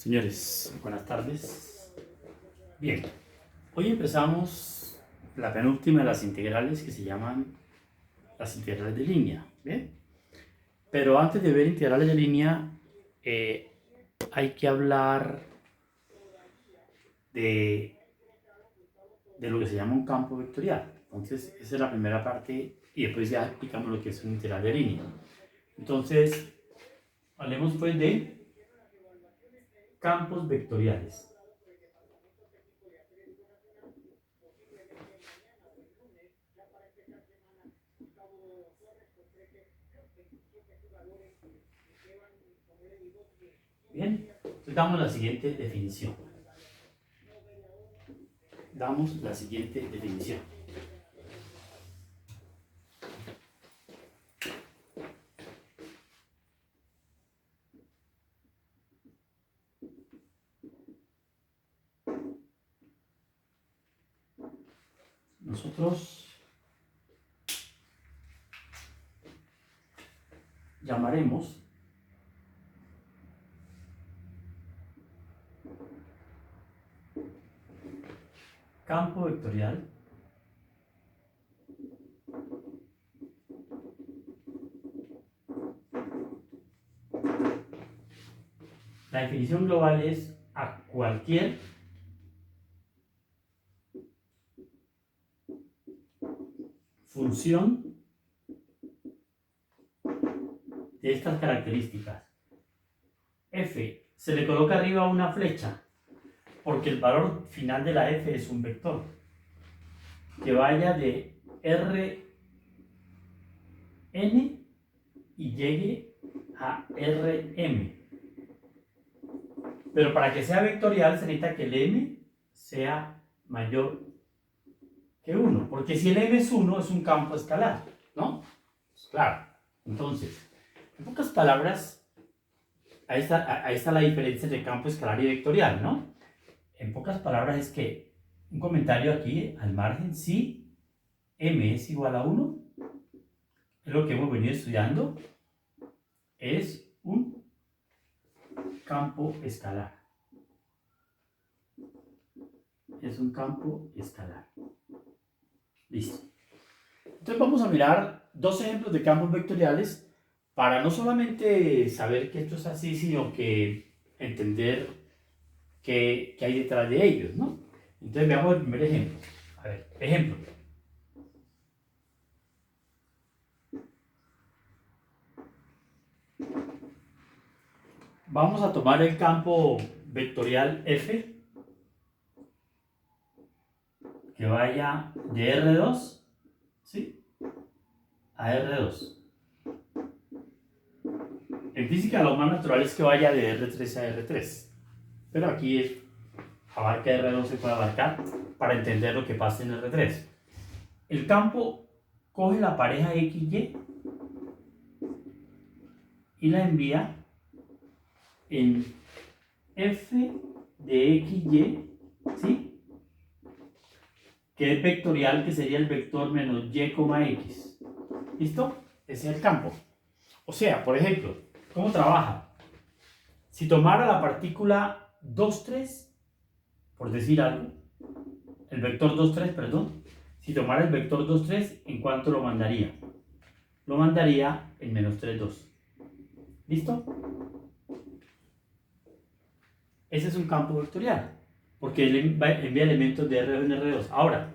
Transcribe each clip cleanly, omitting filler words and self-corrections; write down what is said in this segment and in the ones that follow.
Señores, buenas tardes. Bien, hoy empezamos la penúltima de las integrales que se llaman las integrales de línea. ¿Bien? Pero antes de ver integrales de línea, hay que hablar de lo que se llama un campo vectorial. Entonces, esa es la primera parte y después ya explicamos lo que es un integral de línea. Entonces, hablemos pues de campos vectoriales. Bien, entonces damos la siguiente definición. Nosotros llamaremos campo vectorial la definición global es a cualquier función de estas características. F se le coloca arriba una flecha porque el valor final de la f es un vector que vaya de Rn y llegue a Rm. Pero para que sea vectorial se necesita que el m sea mayor que 1, porque si el m es 1 es un campo escalar, ¿no? Claro. Entonces, en pocas palabras, ahí está la diferencia entre campo escalar y vectorial, ¿no? En pocas palabras es que, un comentario aquí al margen, si m es igual a 1, es lo que hemos venido estudiando, es un campo escalar. Es un campo escalar. Listo. Entonces vamos a mirar dos ejemplos de campos vectoriales para no solamente saber que esto es así, sino que entender qué hay detrás de ellos, ¿no? Entonces veamos el primer ejemplo. A ver, ejemplo. Vamos a tomar el campo vectorial F que vaya de R2, ¿sí?, a R2. En física lo más natural es que vaya de R3 a R3, pero aquí abarca R2, se puede abarcar para entender lo que pasa en R3. El campo coge la pareja XY y la envía en F de XY, ¿sí?, que es vectorial, que sería el vector menos Y, X. ¿Listo? Ese es el campo. O sea, por ejemplo, ¿cómo trabaja? Si tomara la partícula 2, 3, por decir algo, el vector 2, 3, perdón, si tomara el vector 2, 3, ¿en cuánto lo mandaría? Lo mandaría en menos 3, 2. ¿Listo? Ese es un campo vectorial, porque él envía elementos de R1 en R2. Ahora,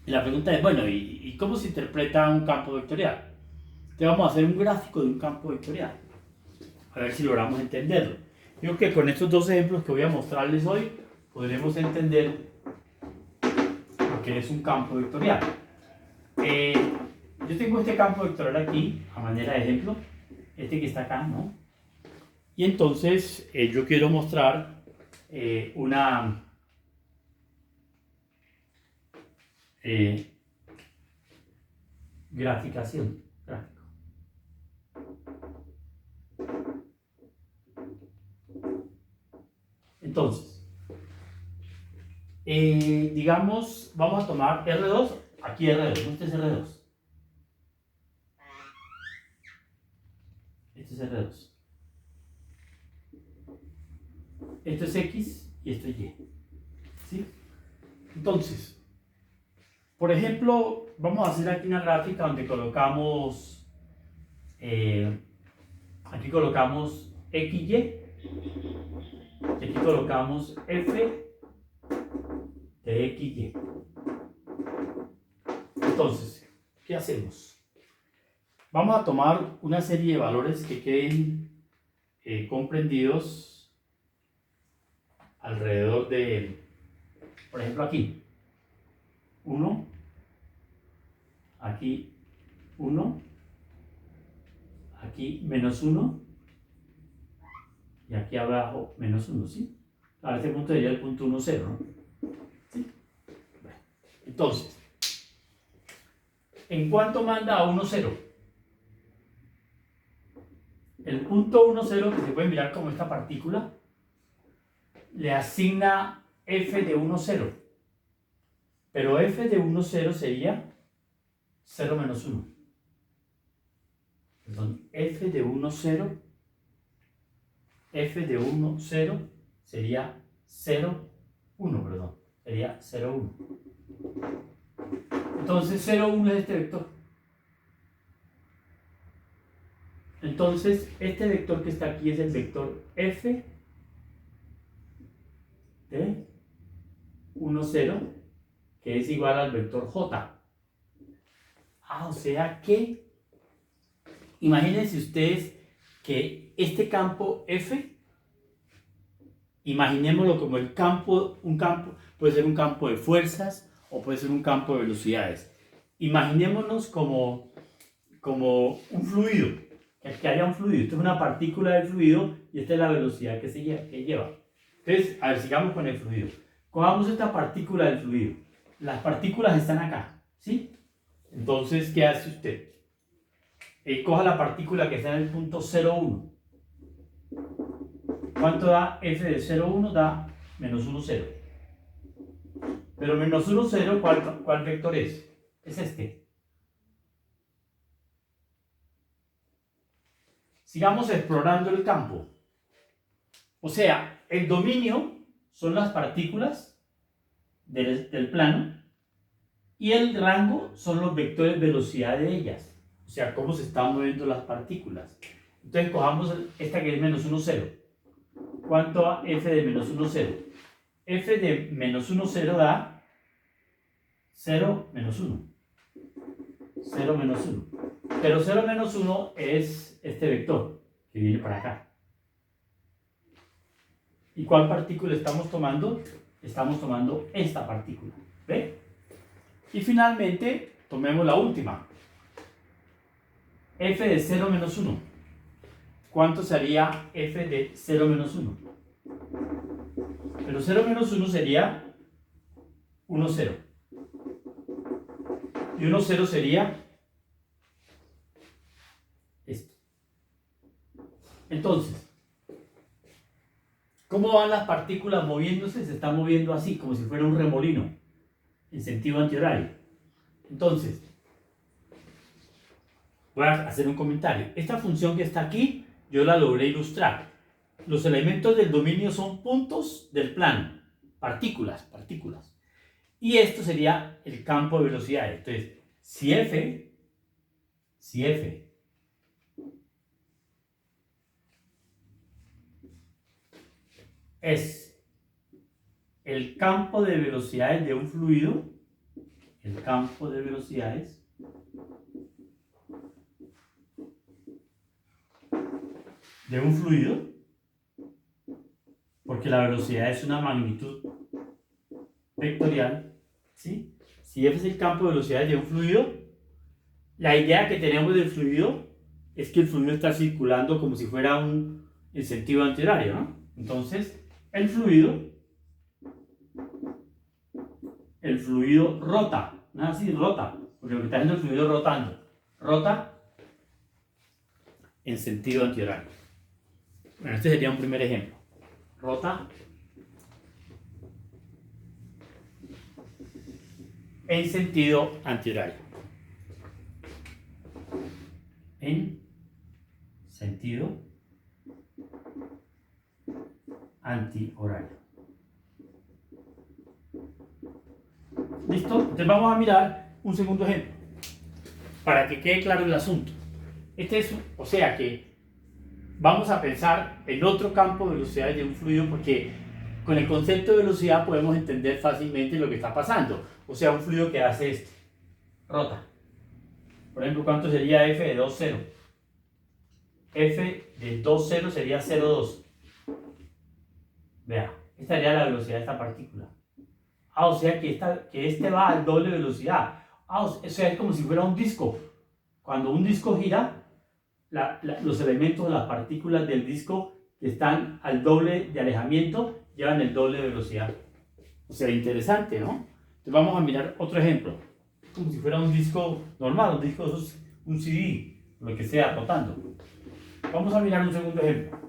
la pregunta es, bueno, ¿y cómo se interpreta un campo vectorial? Entonces vamos a hacer un gráfico de un campo vectorial, a ver si logramos entenderlo. Yo creo que con estos dos ejemplos que voy a mostrarles hoy, podremos entender lo que es un campo vectorial. Yo tengo este campo vectorial aquí, a manera de ejemplo, este que está acá, ¿no? Y entonces yo quiero mostrar una graficación. Entonces, digamos, vamos a tomar R2, aquí R2, este es R2. Este es R2. Esto es X y esto es Y. ¿Sí? Entonces, por ejemplo, vamos a hacer aquí una gráfica donde colocamos, aquí colocamos XY y aquí colocamos F de XY. Entonces, ¿qué hacemos? Vamos a tomar una serie de valores que queden comprendidos alrededor de, por ejemplo, aquí 1, aquí 1, aquí menos 1 y aquí abajo menos 1, ¿sí? Ahora este punto sería el punto 1, 0, ¿no? ¿Sí? Bueno, entonces, ¿en cuánto manda a 1, 0? El punto 1, 0, que se puede mirar como esta partícula, le asigna f de 1, 0. Pero f de 1, 0 sería 0 menos 1. Perdón, f de 1, 0. F de 1, 0 sería 0, 1, perdón. Sería 0, 1. Entonces 0, 1 es este vector. Entonces este vector que está aquí es el vector f de 1, 0, que es igual al vector j. O sea que, imagínense ustedes que este campo F, imaginémoslo como el campo, puede ser un campo de fuerzas o puede ser un campo de velocidades. Imaginémonos como un fluido, que haya un fluido. Esto es una partícula del fluido y esta es la velocidad que lleva. Entonces, a ver, sigamos con el fluido. Cojamos esta partícula del fluido. Las partículas están acá, ¿sí? Entonces, ¿qué hace usted? Coja la partícula que está en el punto 0,1. ¿Cuánto da f de 0,1? Da menos 1, 0. Pero menos 1, 0, ¿cuál vector es? Es este. Sigamos explorando el campo. O sea, el dominio son las partículas del plano y el rango son los vectores de velocidad de ellas. O sea, cómo se están moviendo las partículas. Entonces, cojamos esta que es menos 1, 0. ¿Cuánto da f de menos 1, 0? F de menos 1, 0 da 0 menos 1. 0 menos 1. Pero 0 menos 1 es este vector que viene para acá. ¿Y cuál partícula estamos tomando? Estamos tomando esta partícula. ¿Ve? Y finalmente, tomemos la última. F de 0 menos 1. ¿Cuánto sería f de 0 menos 1? Pero 0 menos 1 sería 1, 0. Y 1, 0 sería esto. Entonces, ¿cómo van las partículas moviéndose? Se están moviendo así, como si fuera un remolino, en sentido antihorario. Entonces, voy a hacer un comentario. Esta función que está aquí, yo la logré ilustrar. Los elementos del dominio son puntos del plano, partículas. Y esto sería el campo de velocidades. Entonces, si F es el campo de velocidades de un fluido, el campo de velocidades de un fluido, porque la velocidad es una magnitud vectorial, ¿sí? Si F es el campo de velocidades de un fluido, la idea que tenemos del fluido es que el fluido está circulando como si fuera en sentido antihorario, ¿no? Entonces, el fluido rota, ¿no? Así rota, porque lo que está haciendo el fluido rota en sentido antihorario. Bueno, este sería un primer ejemplo. Rota en sentido antihorario. En sentido antihorario. ¿Listo? Entonces vamos a mirar un segundo ejemplo para que quede claro el asunto. O sea que vamos a pensar en otro campo de velocidades de un fluido, porque con el concepto de velocidad podemos entender fácilmente lo que está pasando. O sea, un fluido que hace esto, rota. Por ejemplo, ¿cuánto sería F de 2,0? F de 2,0 sería 0,2. Vea, esta sería la velocidad de esta partícula. O sea que este va al doble velocidad. O sea, es como si fuera un disco. Cuando un disco gira, los elementos, las partículas del disco que están al doble de alejamiento, llevan el doble de velocidad. O sea, interesante, ¿no? Entonces vamos a mirar otro ejemplo. Como si fuera un disco normal, un CD, lo que sea, rotando. Vamos a mirar un segundo ejemplo.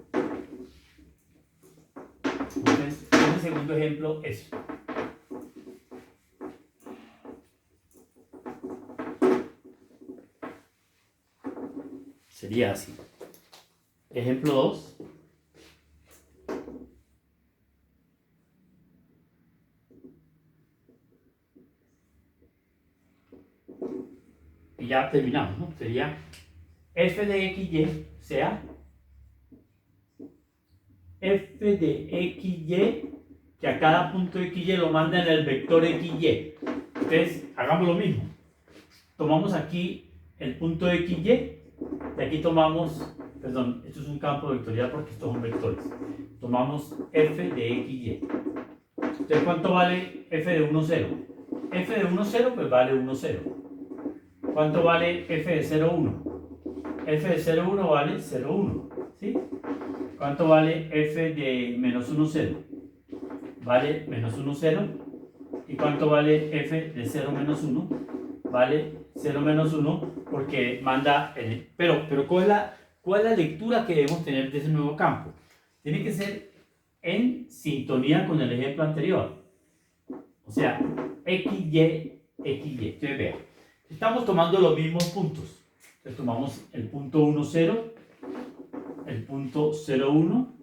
Entonces, el segundo ejemplo es: sería así. Ejemplo 2. Y ya terminamos, ¿no? Sería f de xy sea f de xy, que a cada punto xy lo manda en el vector xy. Entonces, hagamos lo mismo. Tomamos aquí el punto xy, y aquí tomamos, perdón, esto es un campo vectorial porque estos son vectores. Tomamos f de xy. Entonces, ¿cuánto vale f de 1, 0? F de 1, 0, pues vale 1, 0. ¿Cuánto vale f de 0, 1? F de 0, 1 vale 0, 1. ¿Sí? ¿Cuánto vale f de menos 1, 0? Vale menos 1, 0. ¿Y cuánto vale f de 0 menos 1? Vale 0 menos 1, porque manda el... Pero ¿cuál es la lectura que debemos tener de ese nuevo campo? Tiene que ser en sintonía con el ejemplo anterior. O sea, xy, xy. Entonces vean, estamos tomando los mismos puntos. Entonces tomamos el punto 1, 0, el punto 0, 1,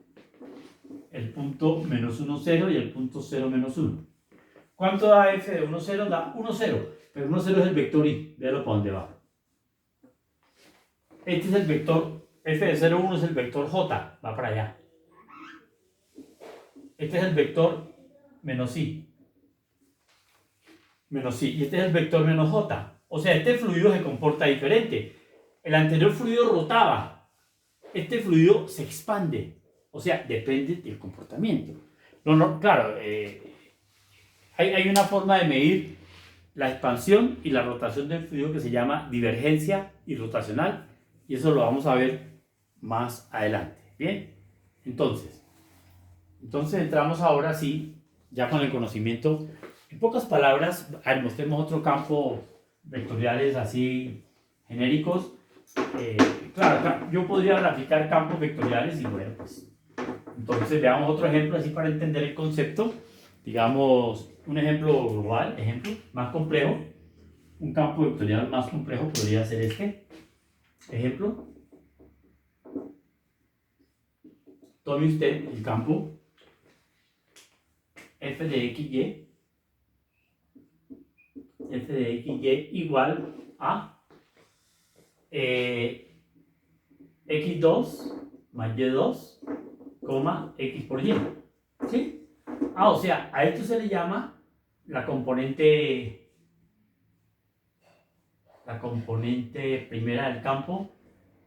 el punto menos 1, 0 y el punto 0, menos 1. ¿Cuánto da f de 1, 0? Da 1, 0. Pero 1, 0 es el vector y. Véalo para dónde va. Este es el vector, f de 0, 1 es el vector j, va para allá. Este es el vector menos i. Menos i. Y este es el vector menos j. O sea, este fluido se comporta diferente. El anterior fluido rotaba. Este fluido se expande. O sea, depende del comportamiento. Claro, hay una forma de medir la expansión y la rotación del fluido que se llama divergencia irrotacional, y eso lo vamos a ver más adelante. Bien, entonces entramos ahora sí, ya con el conocimiento. En pocas palabras, mostremos otro campo vectoriales así genéricos. Claro, yo podría graficar campos vectoriales y bueno, pues entonces veamos otro ejemplo así para entender el concepto. Digamos, un ejemplo global, ejemplo más complejo. Un campo vectorial más complejo podría ser este. Ejemplo. Tome usted el campo f de xy. F de xy igual a x2 más y2, x por y. ¿Sí? O sea, a esto se le llama la componente primera del campo.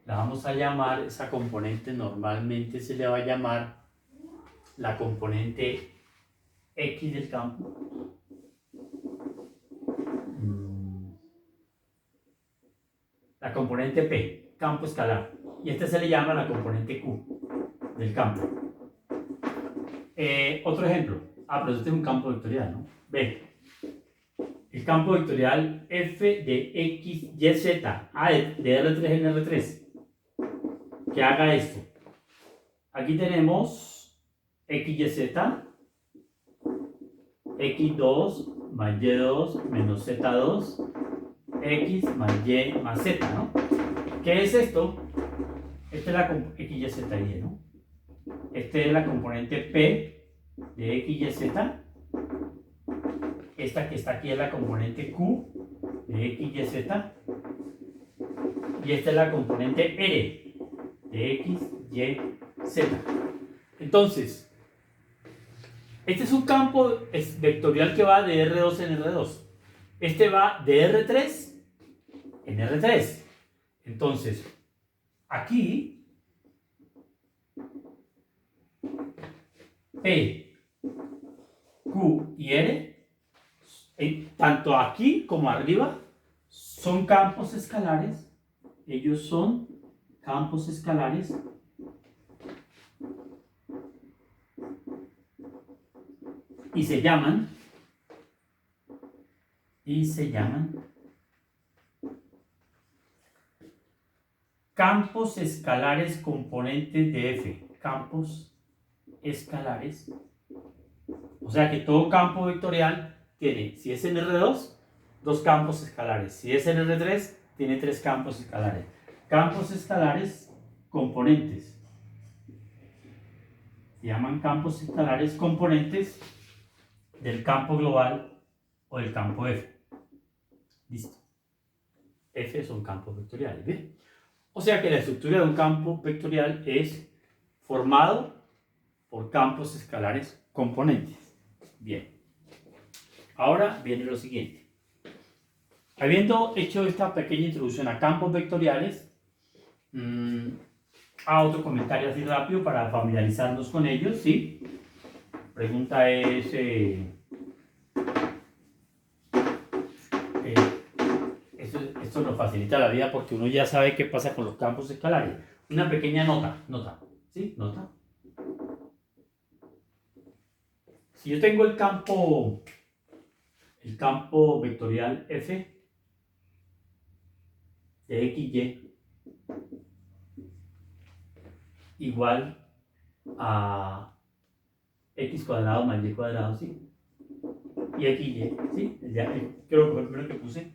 La vamos a llamar, esa componente normalmente se le va a llamar la componente x del campo. La componente P, campo escalar. Y este se le llama la componente Q del campo. Otro ejemplo. Pero este es un campo vectorial, ¿no? Ve. El campo vectorial f de x, y, z. De R3 en R3. Que haga esto. Aquí tenemos x, y, z. x2 más y2 menos z2. X más y más z, ¿no? ¿Qué es esto? Esta es la x, y, z, y, ¿no? Este es la componente P de X, Y, Z. Esta que está aquí es la componente Q de X, Y, Z. Y esta es la componente R de X, Y, Z. Entonces, este es un campo vectorial que va de R2 en R2. Este va de R3 en R3. Entonces, aquí, P, Q y R, tanto aquí como arriba, son campos escalares. Ellos son campos escalares y se llaman campos escalares componentes de F. Campos escalares. O sea que todo campo vectorial tiene, si es en R2, dos campos escalares. Si es en R3, tiene tres campos escalares. Campos escalares componentes. Se llaman campos escalares componentes del campo global o del campo F. Listo. F son campos vectoriales. ¿Bien? O sea que la estructura de un campo vectorial es formado por campos escalares componentes. Bien. Ahora viene lo siguiente. Habiendo hecho esta pequeña introducción a campos vectoriales, otro comentario así rápido para familiarizarnos con ellos, ¿sí? Pregunta es... esto nos facilita la vida porque uno ya sabe qué pasa con los campos escalares. Una pequeña nota, ¿sí? Nota. Si yo tengo el campo vectorial F de XY igual a X cuadrado más Y cuadrado, ¿sí? Y XY, ¿sí? Creo que fue el primero que puse.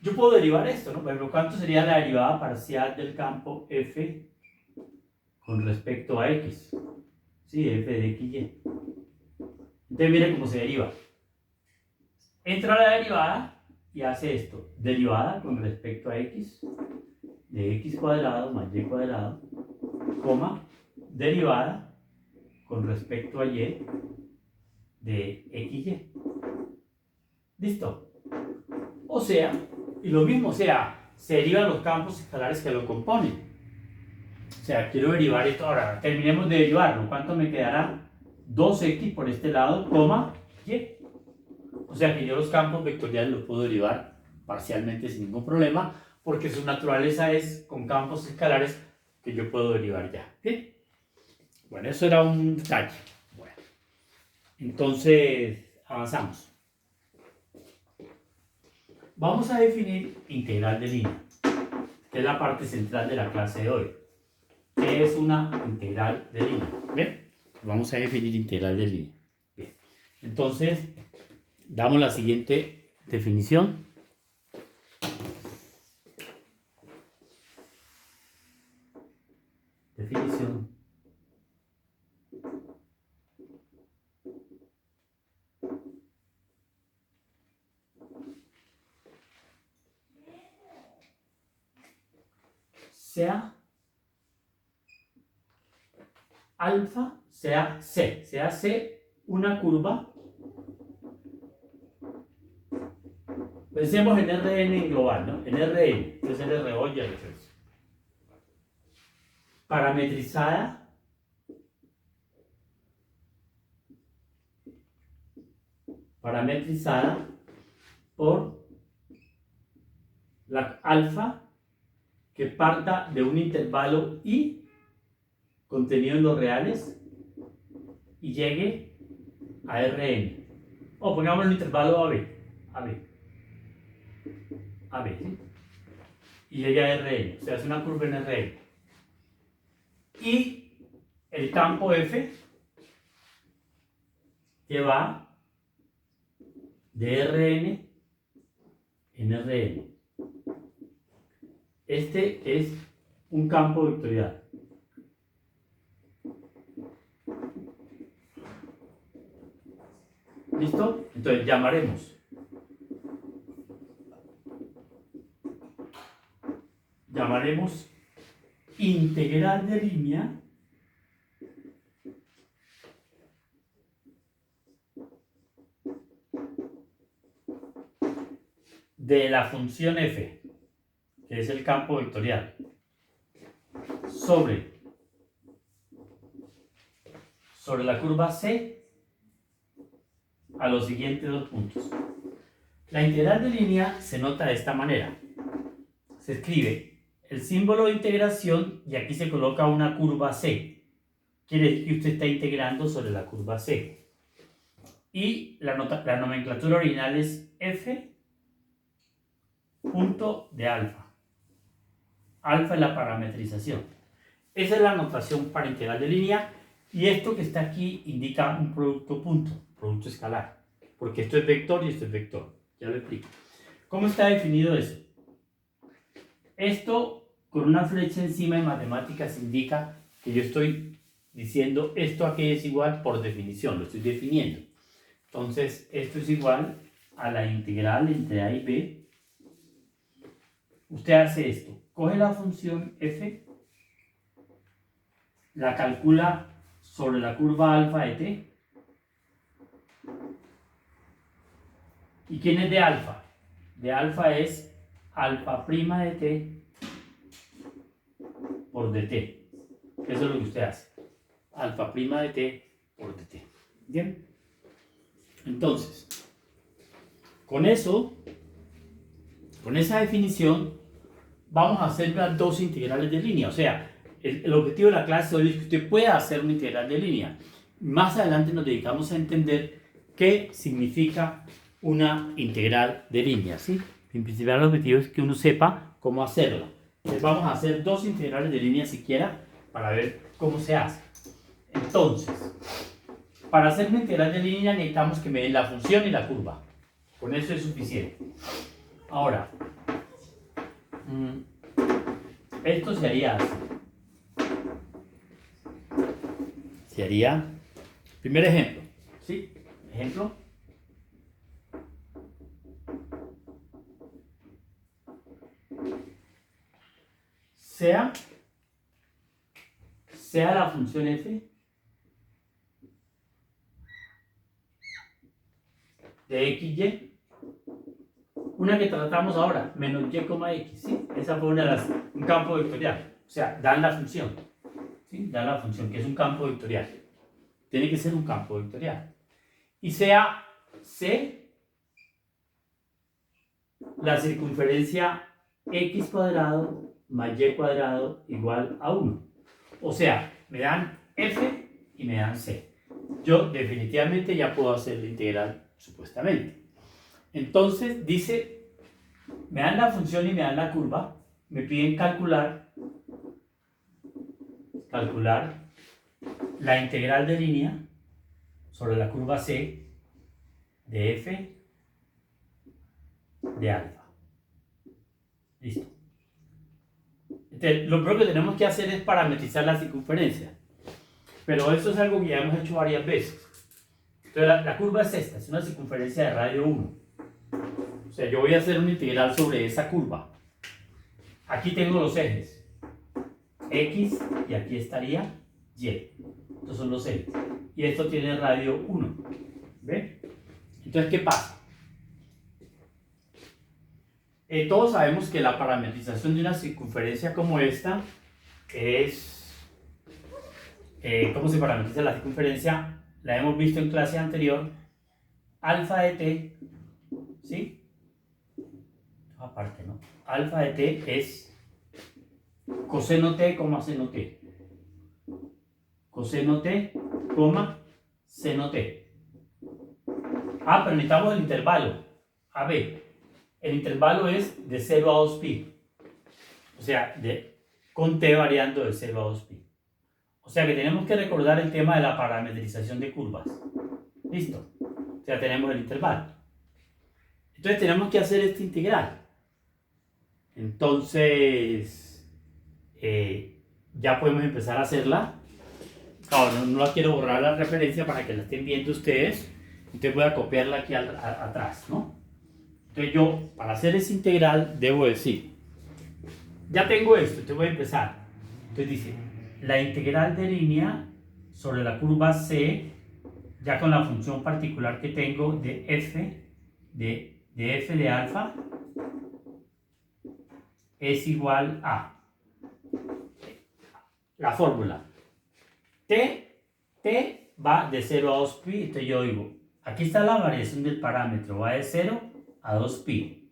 Yo puedo derivar esto, ¿no? Por ejemplo, ¿cuánto sería la derivada parcial del campo F con respecto a X? Sí, F de XY. Entonces, mire cómo se deriva. Entra la derivada y hace esto. Derivada con respecto a X de X cuadrado más Y cuadrado, coma, derivada con respecto a Y de XY. ¿Listo? O sea, y lo mismo, o sea, se derivan los campos escalares que lo componen. O sea, quiero derivar esto ahora. Terminemos de derivarlo. ¿Cuánto me quedará? 2x por este lado, coma, y. O sea que yo los campos vectoriales los puedo derivar parcialmente sin ningún problema, porque su naturaleza es con campos escalares que yo puedo derivar ya. ¿Bien? Bueno, eso era un detalle. Bueno, entonces, avanzamos. Vamos a definir integral de línea, que es la parte central de la clase de hoy. ¿Qué es una integral de línea? ¿Bien? Vamos a definir integral de línea. Bien. Entonces, damos la siguiente definición. Definición. Sea alfa, sea C una curva. Pensemos en Rn en global, ¿no? En Rn, que es el RO y el Rx. Parametrizada por la alfa que parta de un intervalo I contenido en los reales y llegue a Rn. O pongamos el intervalo AB, ¿sí? Y llegue a Rn, o sea, es una curva en Rn. Y el campo F que va de Rn en Rn. Este es un campo vectorial. ¿Listo? Entonces llamaremos integral de línea de la función f, que es el campo vectorial, sobre la curva C a los siguientes dos puntos. La integral de línea se nota de esta manera. Se escribe el símbolo de integración y aquí se coloca una curva C. Quiere decir que usted está integrando sobre la curva C. Y la nomenclatura original es f punto de alfa. Alfa es la parametrización. Esa es la notación para integral de línea. Y esto que está aquí indica un producto punto, producto escalar. Porque esto es vector y esto es vector. Ya lo explico. ¿Cómo está definido eso? Esto con una flecha encima en matemáticas indica que yo estoy diciendo esto a qué es igual por definición, lo estoy definiendo. Entonces, esto es igual a la integral entre a y b. Usted hace esto, coge la función f, la calcula sobre la curva alfa de t. ¿Y quién es de alfa? De alfa es alfa prima de t por dt. Eso es lo que usted hace. Alfa prima de t por dt. ¿Bien? Entonces, con eso, con esa definición, vamos a hacer las dos integrales de línea. O sea, el objetivo de la clase hoy es que usted pueda hacer una integral de línea. Más adelante nos dedicamos a entender qué significa una integral de línea, ¿sí? El principal objetivo es que uno sepa cómo hacerla. Entonces vamos a hacer dos integrales de línea siquiera para ver cómo se hace. Entonces, para hacer una integral de línea necesitamos que me den la función y la curva. Con eso es suficiente. Ahora, esto se haría así. Se haría, primer ejemplo, ¿sí? Ejemplo. Sea la función f de xy, una que tratamos ahora, menos y, x, ¿sí? Esa fue un campo vectorial, o sea, dan la función, ¿sí? Dan la función, que es un campo vectorial. Tiene que ser un campo vectorial. Y sea c la circunferencia x cuadrado más y cuadrado igual a 1. O sea, me dan f y me dan c. Yo definitivamente ya puedo hacer la integral, supuestamente. Entonces dice, me dan la función y me dan la curva, me piden calcular la integral de línea sobre la curva c de f de alfa. Listo. Entonces, lo primero que tenemos que hacer es parametrizar la circunferencia. Pero eso es algo que ya hemos hecho varias veces. Entonces, la curva es esta, es una circunferencia de radio 1. O sea, yo voy a hacer una integral sobre esa curva. Aquí tengo los ejes. X y aquí estaría Y. Estos son los ejes. Y esto tiene radio 1. ¿Ven? Entonces, ¿qué pasa? Todos sabemos que la parametrización de una circunferencia como esta es... ¿cómo se parametriza la circunferencia? La hemos visto en clase anterior. Alfa de t, ¿sí? Aparte, ¿no? Alfa de t es coseno t, seno t. Coseno t, seno t. Ah, pero necesitamos el intervalo, AB. El intervalo es de 0 a 2pi. O sea, con t variando de 0 a 2pi. O sea que tenemos que recordar el tema de la parametrización de curvas. ¿Listo? O sea, tenemos el intervalo. Entonces tenemos que hacer esta integral. Entonces, ya podemos empezar a hacerla. Claro, no la quiero borrar la referencia para que la estén viendo ustedes. Entonces voy a copiarla aquí atrás, ¿no? Entonces yo, para hacer esa integral, debo decir, ya tengo esto, entonces voy a empezar. Entonces dice, la integral de línea sobre la curva C, ya con la función particular que tengo de f de alfa, es igual a la fórmula t va de 0 a 2pi. Entonces yo digo, aquí está la variación del parámetro, va de 0 a 2pi,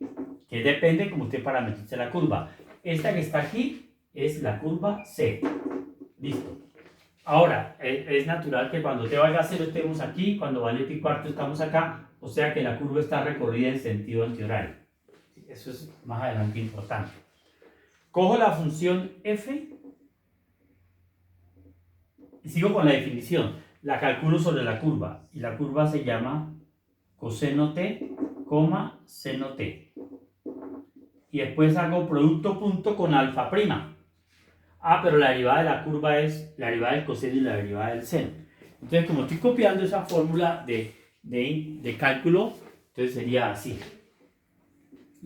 que depende como usted parametrice la curva. Esta que está aquí es la curva C. Listo. Ahora, es natural que cuando t valga 0 estemos aquí, cuando vale pi cuarto estamos acá, o sea que la curva está recorrida en sentido antihorario. Eso es más adelante importante. Cojo la función f y sigo con la definición. La calculo sobre la curva, y la curva se llama coseno t, seno t. Y después hago producto punto con alfa prima. Pero la derivada de la curva es la derivada del coseno y la derivada del seno. Entonces, como estoy copiando esa fórmula de cálculo, entonces sería así.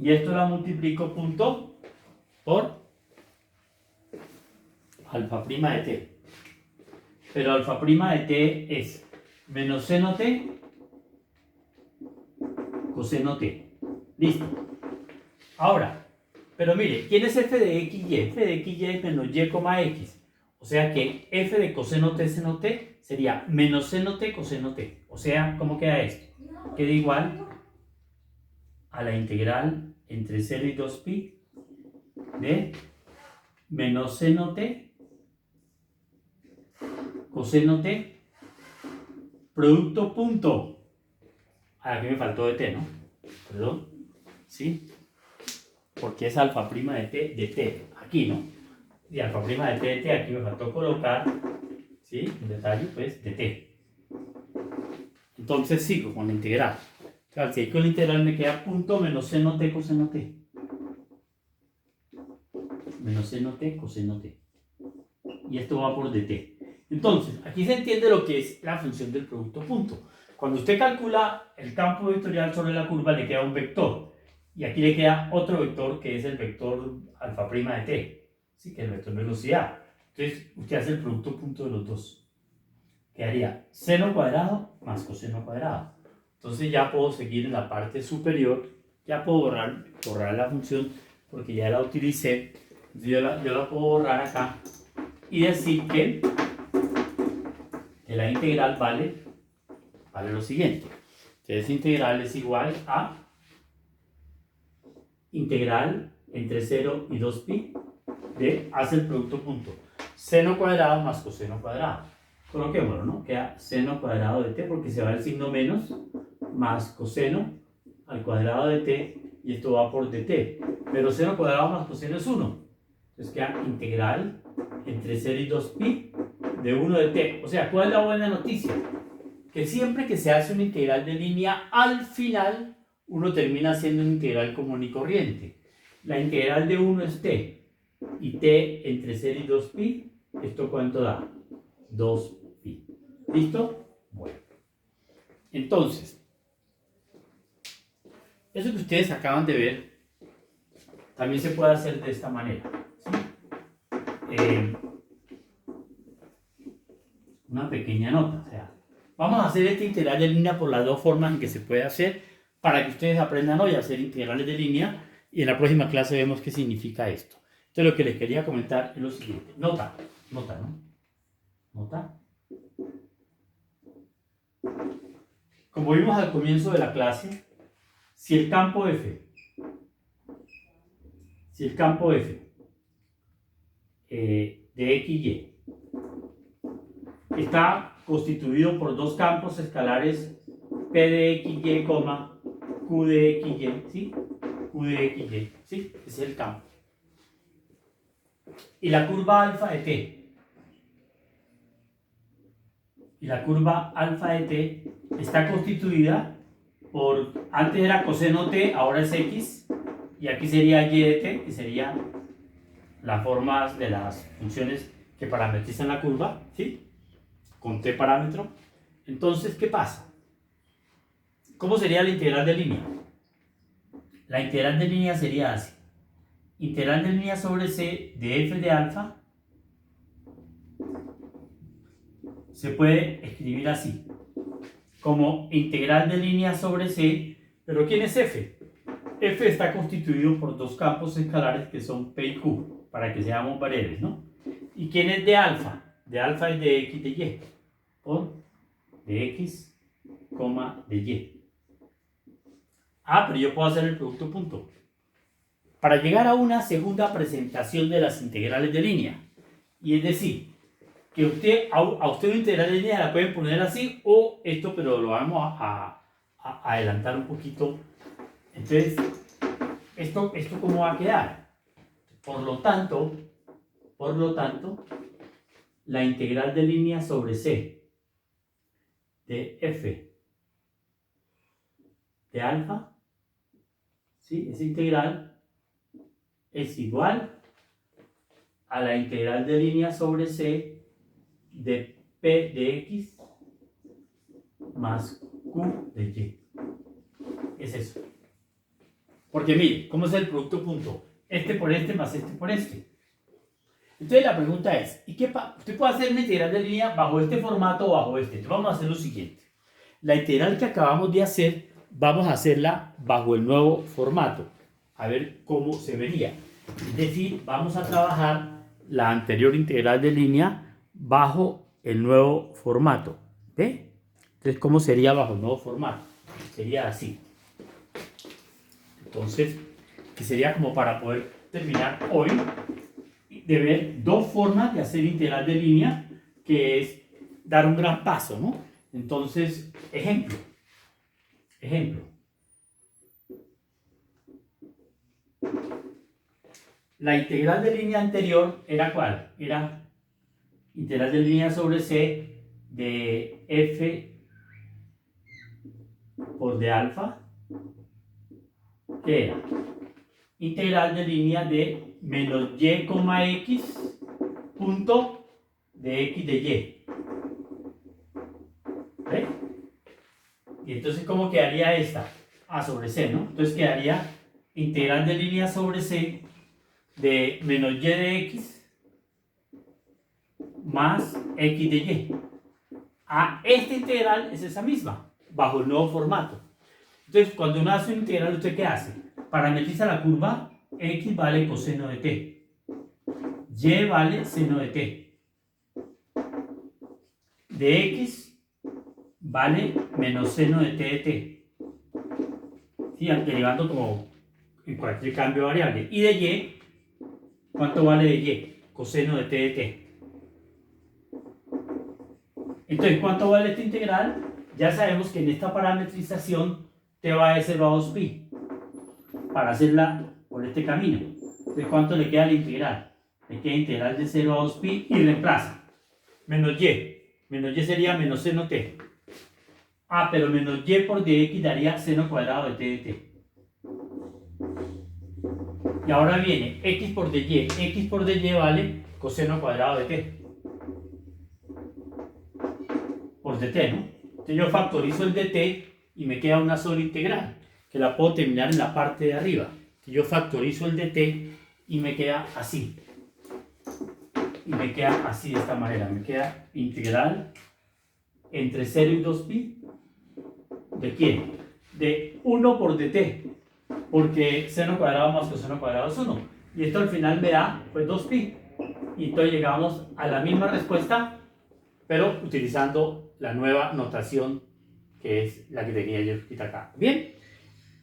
Y esto la multiplico punto por alfa prima de t. Pero alfa prima de t es menos seno t coseno t. Listo. Ahora, pero mire, ¿quién es f de x y? F de x y es menos y, x. O sea que f de coseno t seno t sería menos seno t coseno t. O sea, ¿cómo queda esto? Queda igual a la integral entre 0 y 2pi de menos seno t coseno t producto punto. Aquí me faltó de t, ¿no? Perdón. ¿Sí? Porque es alfa prima de t, aquí, ¿no? Y alfa prima de t, aquí me faltó colocar, ¿sí? Un detalle, pues, de t. Entonces sigo con la integral. Claro, si hay con la integral me queda punto menos seno t coseno t. Menos seno t coseno t. Y esto va por dt. Entonces, aquí se entiende lo que es la función del producto punto. Cuando usted calcula el campo vectorial sobre la curva, le queda un vector. Y aquí le queda otro vector que es el vector alfa prima de t, ¿sí? Que es el vector velocidad. Entonces, usted hace el producto punto de los dos. Quedaría seno cuadrado más coseno cuadrado. Entonces ya puedo seguir en la parte superior, ya puedo borrar la función porque ya la utilicé. Yo la puedo borrar acá y decir que la integral vale lo siguiente. Entonces integral es igual a integral entre 0 y 2pi de, hace el producto punto, seno cuadrado más coseno cuadrado. Coloquémoslo, ¿no? Queda seno cuadrado de t porque se va el signo menos, más coseno al cuadrado de t, y esto va por dt. Pero seno cuadrado más coseno es 1. Entonces queda integral entre 0 y 2pi de 1 de t. O sea, ¿cuál es la buena noticia? Que siempre que se hace una integral de línea, al final uno termina haciendo una integral común y corriente. La integral de 1 es t, y t entre 0 y 2pi, ¿esto cuánto da? 2pi. ¿Listo? Bueno. Entonces, eso que ustedes acaban de ver, también se puede hacer de esta manera. ¿Sí? Una pequeña nota. O sea, vamos a hacer esta integral de línea por las dos formas en que se puede hacer, para que ustedes aprendan hoy a hacer integrales de línea, y en la próxima clase vemos qué significa esto. Entonces lo que les quería comentar es lo siguiente. Nota, ¿no? Nota. Como vimos al comienzo de la clase, si el campo F de x y está constituido por dos campos escalares P de x, y, Q de x, y, ¿sí? Q de x, y, ¿sí? Ese es el campo. Y la curva alfa de t. Y la curva alfa de t está constituida por, antes era coseno t, ahora es x, y aquí sería y de t, que sería las formas de las funciones que parametrizan la curva, ¿sí? Con t parámetro. Entonces, ¿qué pasa? ¿Cómo sería la integral de línea? La integral de línea sería así. Integral de línea sobre c de f de alfa se puede escribir así, como integral de línea sobre c, pero ¿quién es f? F está constituido por dos campos escalares que son P y Q, para que seamos breves, ¿no? ¿Y quién es de alfa? De alfa es de X de Y, por de X, de Y. Ah, pero yo puedo hacer el producto punto. Para llegar a una segunda presentación de las integrales de línea, y es decir, que a usted una integral de línea la pueden poner así o esto, pero lo vamos a adelantar un poquito. Entonces, ¿esto cómo va a quedar? Por lo tanto, la integral de línea sobre C de f de alfa, ¿sí? Esa integral es igual a la integral de línea sobre C de P de X más Q de Y. Es eso. Porque mire, ¿cómo es el producto punto? Este por este más este por este. Entonces la pregunta es, usted puede hacer una integral de línea bajo este formato o bajo este. Entonces vamos a hacer lo siguiente. La integral que acabamos de hacer, vamos a hacerla bajo el nuevo formato. A ver cómo se vería. Es decir, vamos a trabajar la anterior integral de línea bajo el nuevo formato. ¿Ve? Entonces, ¿cómo sería bajo el nuevo formato? Sería así. Entonces, que sería como para poder terminar hoy de ver dos formas de hacer integral de línea, que es dar un gran paso, ¿no? Entonces, ejemplo. La integral de línea anterior era ¿cuál? Era integral de línea sobre C de f por de alfa, que era integral de línea de menos y, x punto de x de y. ¿Ve? Y entonces, ¿cómo quedaría esta? A sobre C, ¿no? Entonces quedaría integral de línea sobre C de menos y de x más x de y. Esta integral es esa misma, bajo el nuevo formato. Entonces, cuando uno hace una integral, ¿usted qué hace? Parametriza la curva, x vale coseno de t, y vale seno de t, de x vale menos seno de t de t, ¿sí? Derivando como en cualquier cambio de variable. Y de y, ¿cuánto vale de y? Coseno de t de t. Entonces, ¿cuánto vale esta integral? Ya sabemos que en esta parametrización t va de 0 a 2pi para hacerla por este camino. Entonces, ¿cuánto le queda a la integral? Le queda integral de 0 a 2pi y reemplaza. Menos y. Menos y sería menos seno t. Pero menos y por dx daría seno cuadrado de t de t. Y ahora viene x por dy. X por dy vale coseno cuadrado de t. Por dt, ¿no? Entonces yo factorizo el dt y me queda una sola integral, que la puedo terminar en la parte de arriba. Entonces yo factorizo el dt y me queda así. Y me queda así de esta manera. Me queda integral entre 0 y 2pi. ¿De quién? De 1 por dt. Porque seno cuadrado más coseno cuadrado es 1. Y esto al final me da pues 2pi. Y entonces llegamos a la misma respuesta, pero utilizando la nueva notación que es la que tenía yo escrita acá. Bien,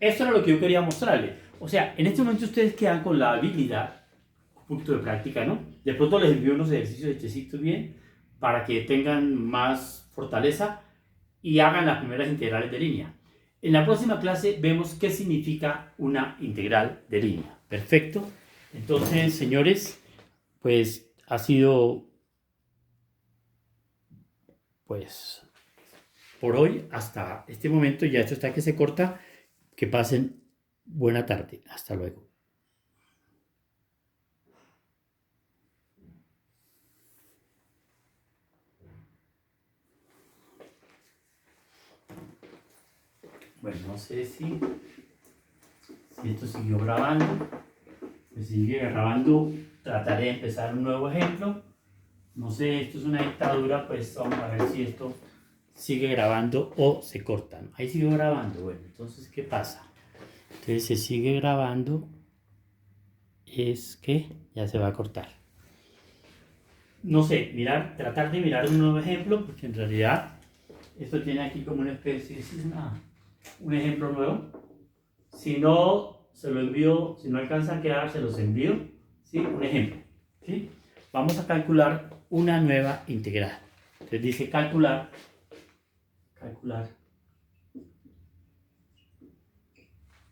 esto era lo que yo quería mostrarles. O sea, en este momento ustedes quedan con la habilidad, un poquito de práctica, ¿no? De pronto les envío unos ejercicios hechecitos bien para que tengan más fortaleza y hagan las primeras integrales de línea. En la próxima clase vemos qué significa una integral de línea. Perfecto. Entonces, señores, pues ha sido, pues, por hoy hasta este momento. Ya esto está que se corta. Que pasen buena tarde. Hasta luego. Bueno. Bueno, no sé si esto siguió grabando. Si sigue grabando, trataré de empezar un nuevo ejemplo. No sé, esto es una dictadura, pues vamos a ver si esto sigue grabando o se corta. Ahí sigue grabando. Bueno, entonces, ¿qué pasa? Entonces se sigue grabando, es que ya se va a cortar. No sé, tratar de mirar un nuevo ejemplo, porque en realidad esto tiene aquí como una especie, es un ejemplo nuevo. Si no, se lo envío, si no alcanza a quedar, se los envío, ¿sí? Un ejemplo, ¿sí? Vamos a calcular una nueva integral. Entonces dice calcular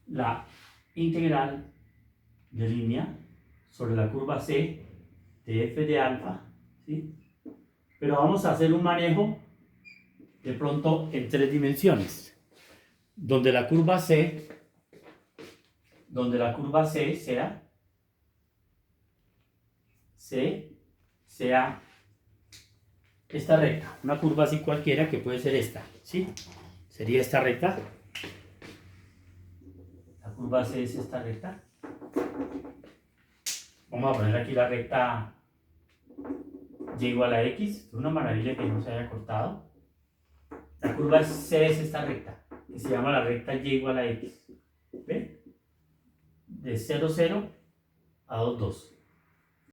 la integral de línea sobre la curva C de f de alfa, ¿sí? Pero vamos a hacer un manejo de pronto en 3 dimensiones, donde la curva C sea esta recta, una curva así cualquiera que puede ser esta, ¿sí? Sería esta recta. La curva C es esta recta. Vamos a poner aquí la recta y igual a x. Es una maravilla que no se haya cortado. La curva C es esta recta, que se llama la recta y igual a x. ¿Ven? De 0, 0 a 2, 2.